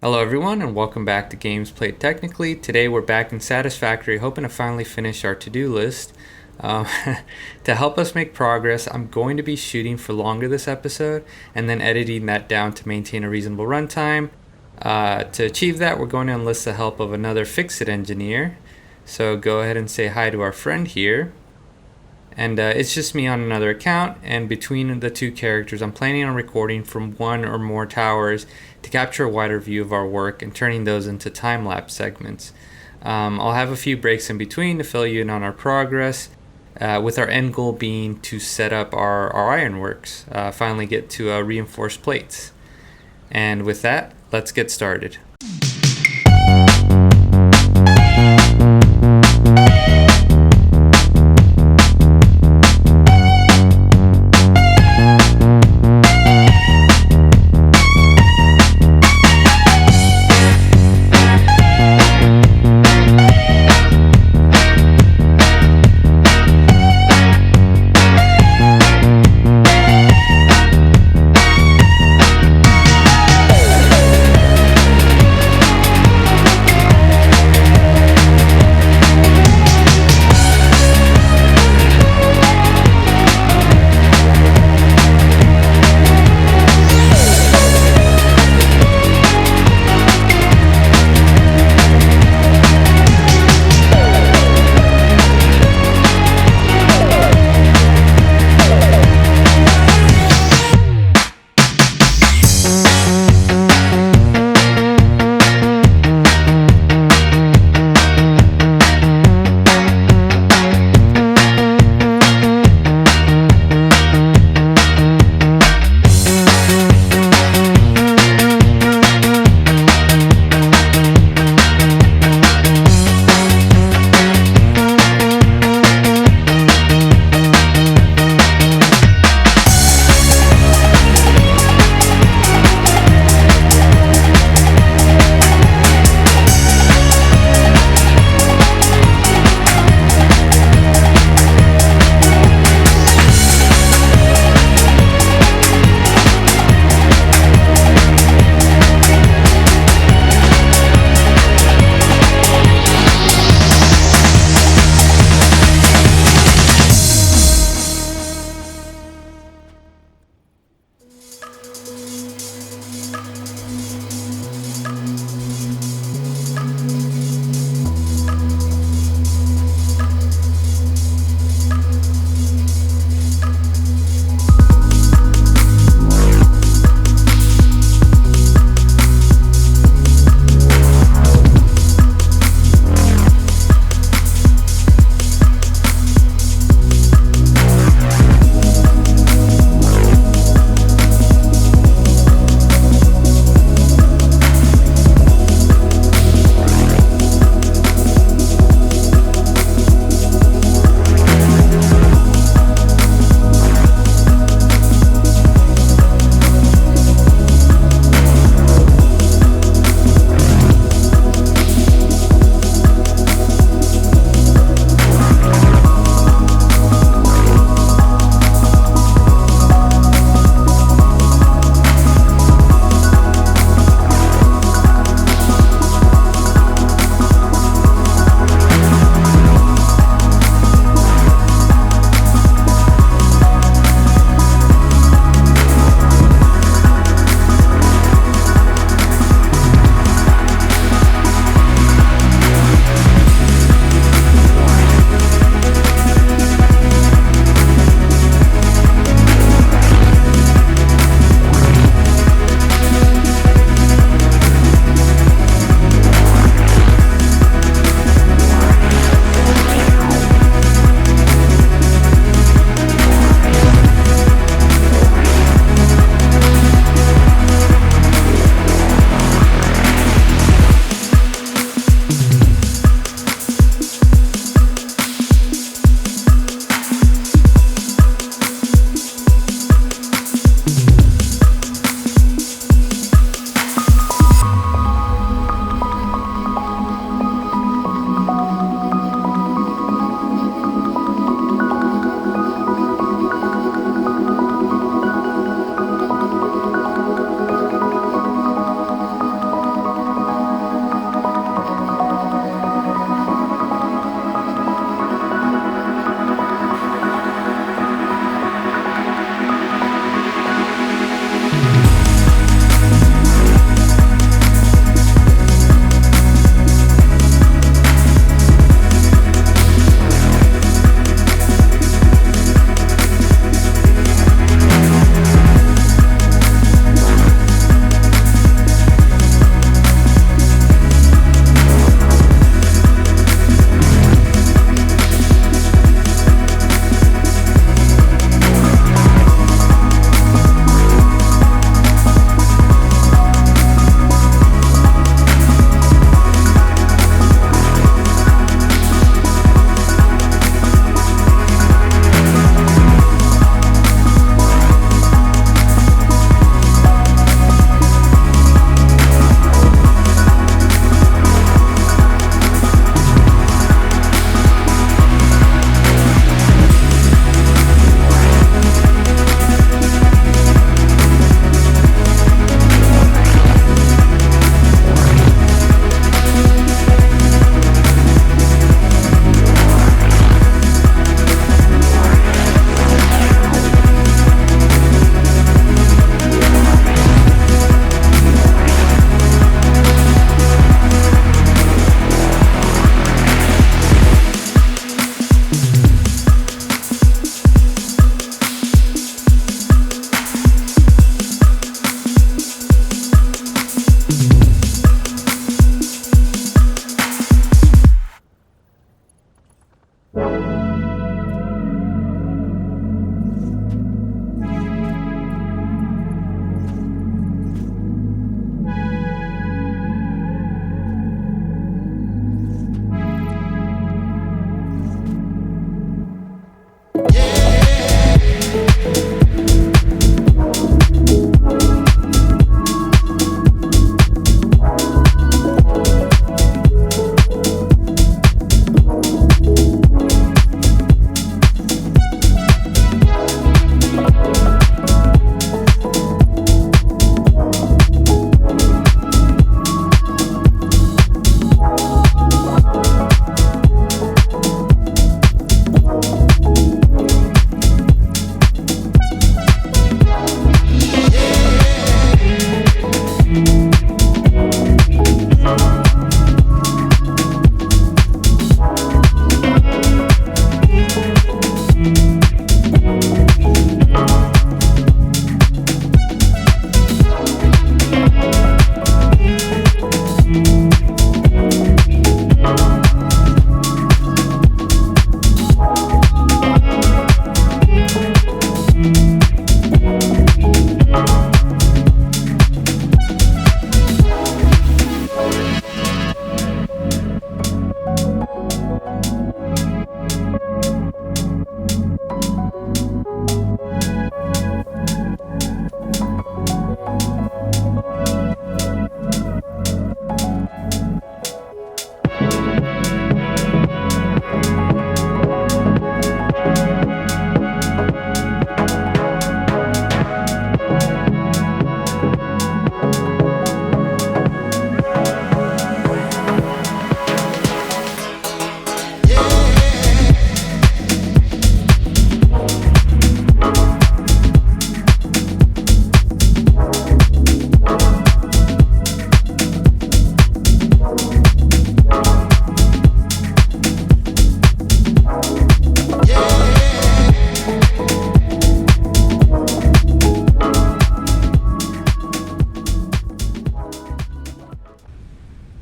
Hello everyone and welcome back to Games Played Technically. Today we're back in Satisfactory, hoping to finally finish our to-do list. Um, to help us make progress, I'm going to be shooting for longer this episode and then editing that down to maintain a reasonable runtime. To achieve that, we're going to enlist the help of another Fix-It engineer. So go ahead and say hi to our friend here. And it's just me on another account, and between the two characters I'm planning on recording from one or more towers to capture a wider view of our work and turning those into time-lapse segments. I'll have a few breaks in between to fill you in on our progress, with our end goal being to set up our ironworks, finally get to reinforced plates. And with that, let's get started.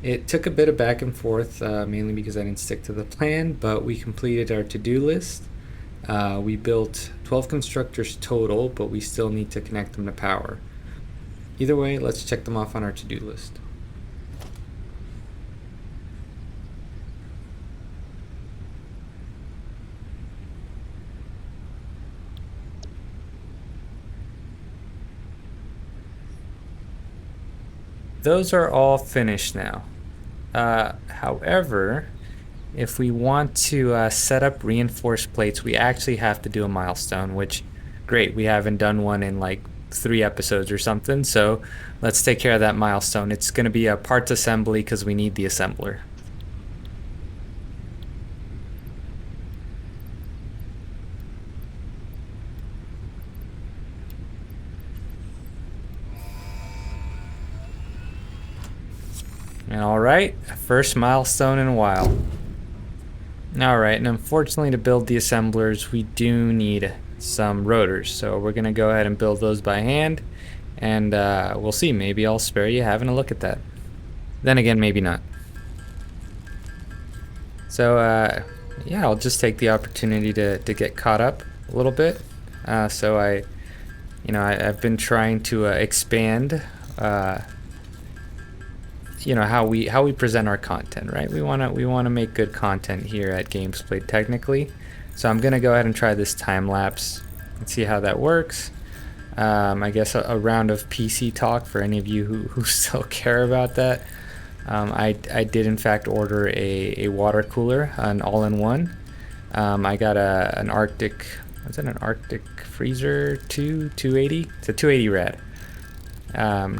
It took a bit of back and forth, mainly because I didn't stick to the plan, but we completed our to-do list. We built 12 constructors total, but we still need to connect them to power. Either way, let's check them off on our to-do list. Those are all finished now. However, if we want to set up reinforced plates, we actually have to do a milestone, which, great, we haven't done one in like 3 episodes or something, so let's take care of that milestone. It's going to be a parts assembly because we need the assembler. And alright, first milestone in a while. Alright, and unfortunately to build the assemblers, we do need some rotors. So we're going to go ahead and build those by hand. And we'll see, maybe I'll spare you having a look at that. Then again, maybe not. So yeah, I'll just take the opportunity to get caught up a little bit. So I've been trying to expand how we present our content, right? We want to make good content here at Games Played Technically. So I'm gonna go ahead and try this time lapse and see how that works. I guess a round of PC talk for any of you who still care about that. I did in fact order a water cooler, an all-in-one. I got an Arctic, what's it, an Arctic Freezer 280? It's a 280 rad.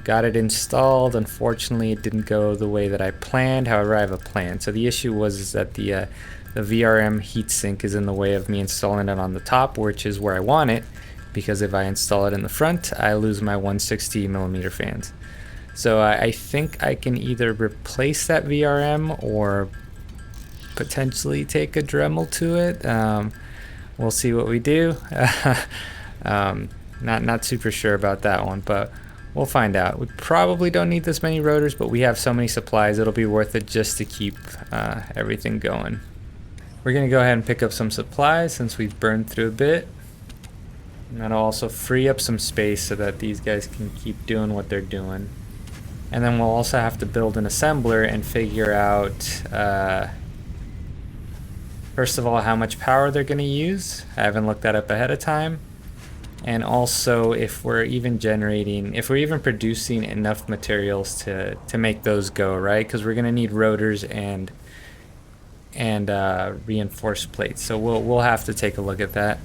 Got it installed. Unfortunately, it didn't go the way that I planned. However, I have a plan. So the issue was that the VRM heatsink is in the way of me installing it on the top, which is where I want it, because if I install it in the front, I lose my 160 millimeter fans. So I think I can either replace that VRM or potentially take a Dremel to it. We'll see what we do. Not super sure about that one, but we'll find out. We probably don't need this many rotors, but we have so many supplies, it'll be worth it just to keep everything going. We're gonna go ahead and pick up some supplies since we've burned through a bit. And that'll also free up some space so that these guys can keep doing what they're doing. And then we'll also have to build an assembler and figure out, first of all, how much power they're gonna use. I haven't looked that up ahead of time. And also if we're even producing enough materials to make those go, right? Because we're gonna need rotors and reinforced plates. So we'll have to take a look at that.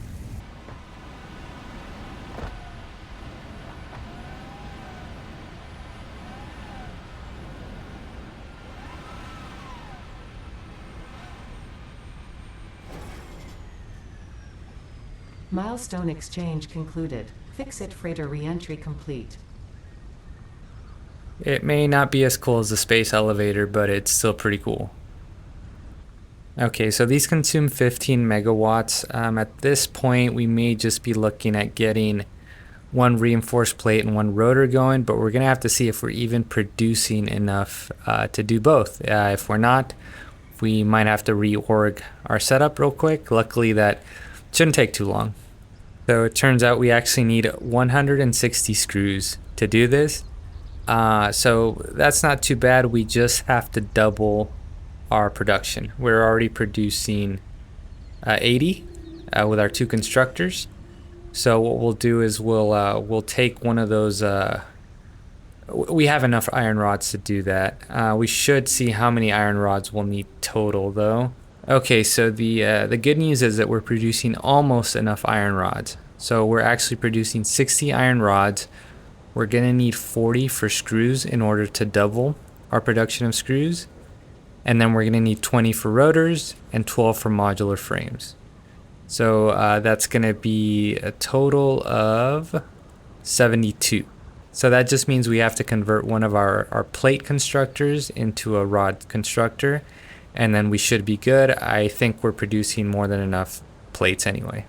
Milestone exchange concluded. Fix-it freighter re-entry complete. It may not be as cool as the space elevator, but it's still pretty cool. Okay, so these consume 15 megawatts. At this point, we may just be looking at getting one reinforced plate and one rotor going, but we're gonna have to see if we're even producing enough to do both. If we're not, we might have to reorg our setup real quick. Luckily, that shouldn't take too long. So it turns out we actually need 160 screws to do this. So that's not too bad. We just have to double our production. We're already producing 80 with our 2 constructors. So what we'll do is we'll take one of those. We have enough iron rods to do that. We should see how many iron rods we'll need total, though. Okay, so the good news is that we're producing almost enough iron rods. So we're actually producing 60 iron rods. We're gonna need 40 for screws in order to double our production of screws. And then we're gonna need 20 for rotors and 12 for modular frames. So that's gonna be a total of 72. So that just means we have to convert one of our plate constructors into a rod constructor, and then we should be good. I think we're producing more than enough plates anyway.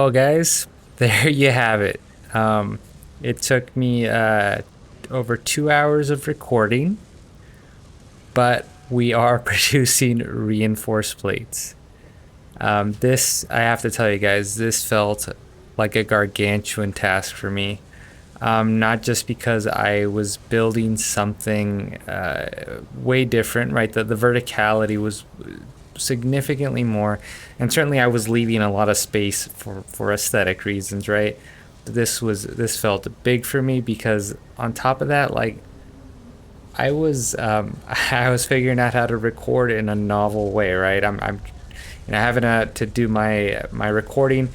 Well, guys, there you have it. It took me over 2 hours of recording, but we are producing reinforced plates. This, I have to tell you guys, this felt like a gargantuan task for me. Not just because I was building something way different, right? The verticality was significantly more, and certainly I was leaving a lot of space for aesthetic reasons, right? This felt big for me because on top of that, like I was I was figuring out how to record in a novel way, right? I'm having to do my recording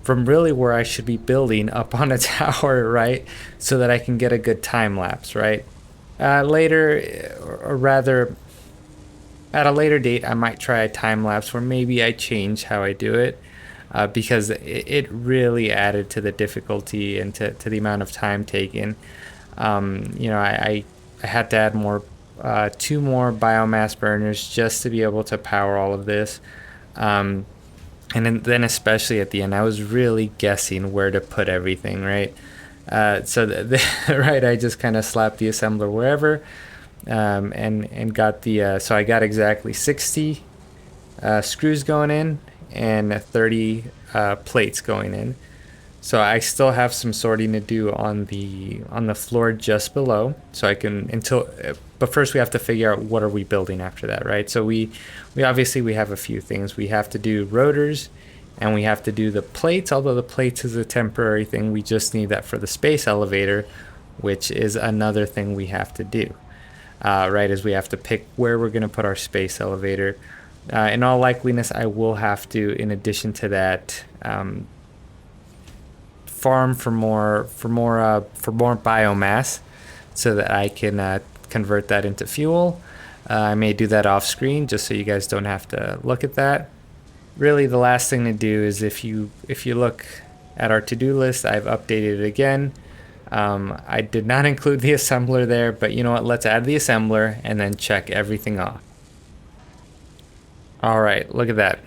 from really where I should be building up on a tower, right? So that I can get a good time lapse, right? Later, or rather, at a later date, I might try a time lapse where maybe I change how I do it, because it really added to the difficulty and to the amount of time taken. I had to add two more biomass burners just to be able to power all of this. And then especially at the end, I was really guessing where to put everything, right? Right, I just kind of slapped the assembler wherever, and got so I got exactly 60 screws going in and 30 plates going in. So I still have some sorting to do on the floor just below. So I can but first we have to figure out what are we building after that, right? So we obviously we have a few things. We have to do rotors, and we have to do the plates. Although the plates is a temporary thing, we just need that for the space elevator, which is another thing we have to do. Right, is we have to pick where we're going to put our space elevator. In all likeliness, I will have to, in addition to that, farm for more biomass, so that I can convert that into fuel. I may do that off screen just so you guys don't have to look at that. Really, the last thing to do is if you look at our to-do list, I've updated it again. I did not include the assembler there, but you know what? Let's add the assembler and then check everything off. All right, look at that.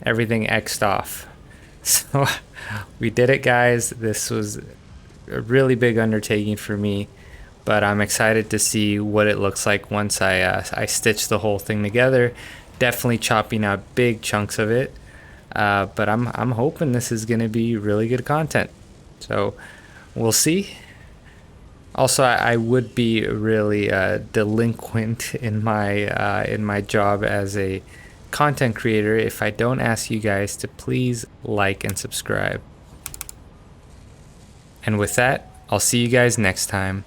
Everything X'd off. So we did it, guys. This was a really big undertaking for me, but I'm excited to see what it looks like once I stitch the whole thing together. Definitely chopping out big chunks of it, but I'm hoping this is gonna be really good content. So we'll see. Also, I would be really delinquent in my job as a content creator if I don't ask you guys to please like and subscribe. And with that, I'll see you guys next time.